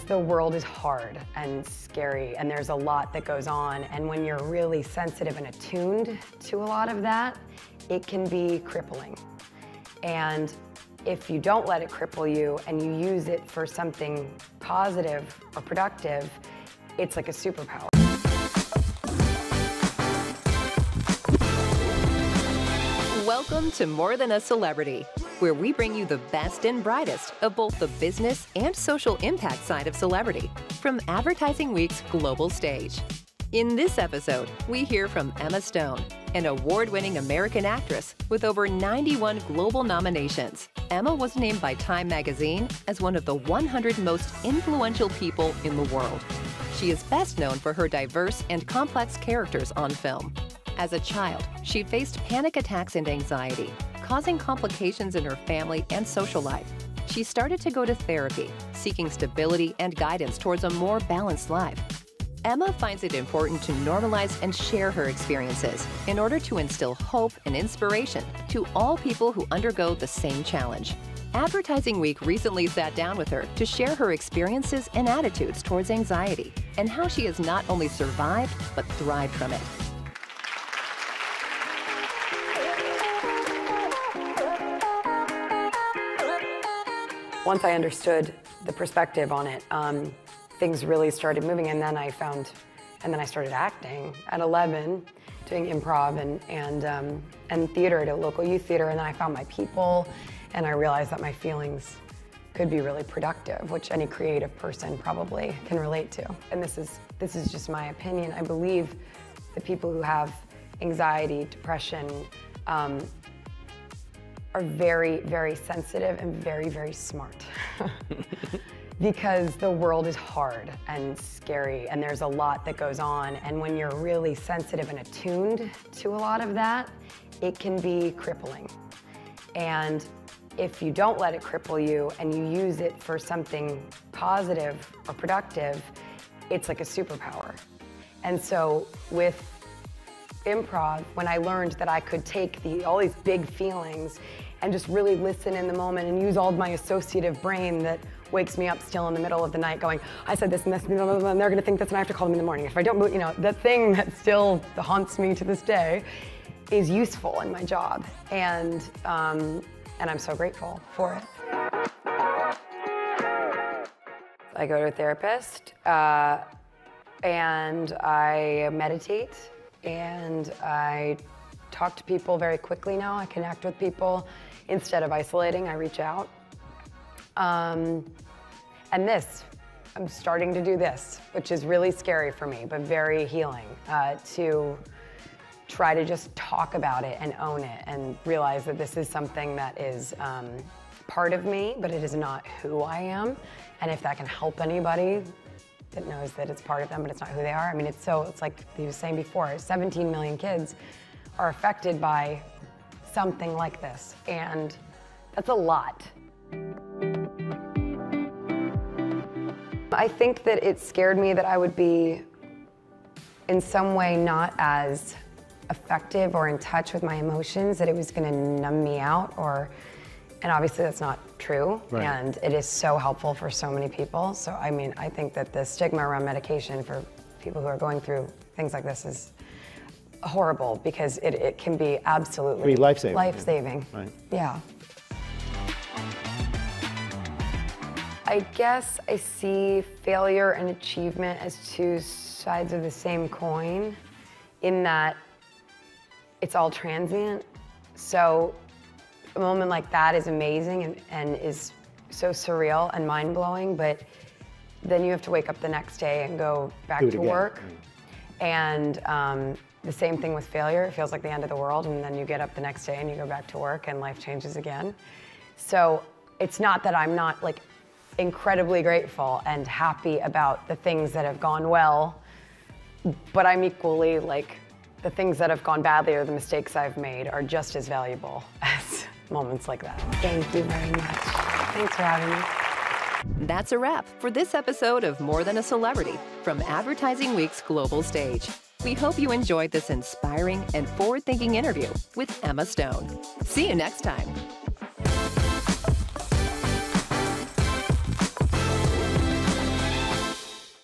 The world is hard and scary, and there's a lot that goes on, and when you're really sensitive and attuned to a lot of that, it can be crippling. And if you don't let it cripple you and you use it for something positive or productive, it's like a superpower. Welcome to More Than a Celebrity, where we bring you the best and brightest of both the business and social impact side of celebrity from Advertising Week's global stage. In this episode, we hear from Emma Stone, an award-winning American actress with over 91 global nominations. Emma was named by Time magazine as one of the 100 most influential people in the world. She is best known for her diverse and complex characters on film. As a child, she faced panic attacks and anxiety, causing complications in her family and social life. She started to go to therapy, seeking stability and guidance towards a more balanced life. Emma finds it important to normalize and share her experiences in order to instill hope and inspiration to all people who undergo the same challenge. Advertising Week recently sat down with her to share her experiences and attitudes towards anxiety and how she has not only survived, but thrived from it. Once I understood the perspective on it, things really started moving, and then I started acting at 11, doing improv and theater at a local youth theater, and then I found my people, and I realized that my feelings could be really productive, which any creative person probably can relate to. And this is just my opinion. I believe the people who have anxiety, depression, are very, very sensitive and very, very smart. Because the world is hard and scary, and there's a lot that goes on, and when you're really sensitive and attuned to a lot of that, it can be crippling. And if you don't let it cripple you and you use it for something positive or productive, it's like a superpower. And so with improv, when I learned that I could take all these big feelings and just really listen in the moment and use all of my associative brain that wakes me up still in the middle of the night going, I said this and this, and they're gonna think this, and I have to call them in the morning. If I don't, that thing that still haunts me to this day is useful in my job. And I'm so grateful for it. I go to a therapist, and I meditate, and I talk to people very quickly now. I connect with people. Instead of isolating, I reach out. And I'm starting to do this, which is really scary for me, but very healing, to try to just talk about it and own it and realize that this is something that is part of me, but it is not who I am. And if that can help anybody that knows that it's part of them, but it's not who they are. I mean, it's like he was saying before, 17 million kids are affected by something like this, and that's a lot. I think that it scared me that I would be in some way not as effective or in touch with my emotions, that it was gonna numb me out, and obviously that's not true. Right. And it is so helpful for so many people. So I mean, I think that the stigma around medication for people who are going through things like this is horrible, because it can be absolutely life-saving. Life-saving, right. Yeah. I guess I see failure and achievement as two sides of the same coin, in that it's all transient. So a moment like that is amazing and is so surreal and mind-blowing, but then you have to wake up the next day and go back to work. And the same thing with failure. It feels like the end of the world, and then you get up the next day and you go back to work and life changes again. So it's not that I'm not like incredibly grateful and happy about the things that have gone well, but I'm equally like, the things that have gone badly or the mistakes I've made are just as valuable as moments like that. Thank you very much. Thanks for having me. That's a wrap for this episode of More Than a Celebrity from Advertising Week's global stage. We hope you enjoyed this inspiring and forward-thinking interview with Emma Stone. See you next time.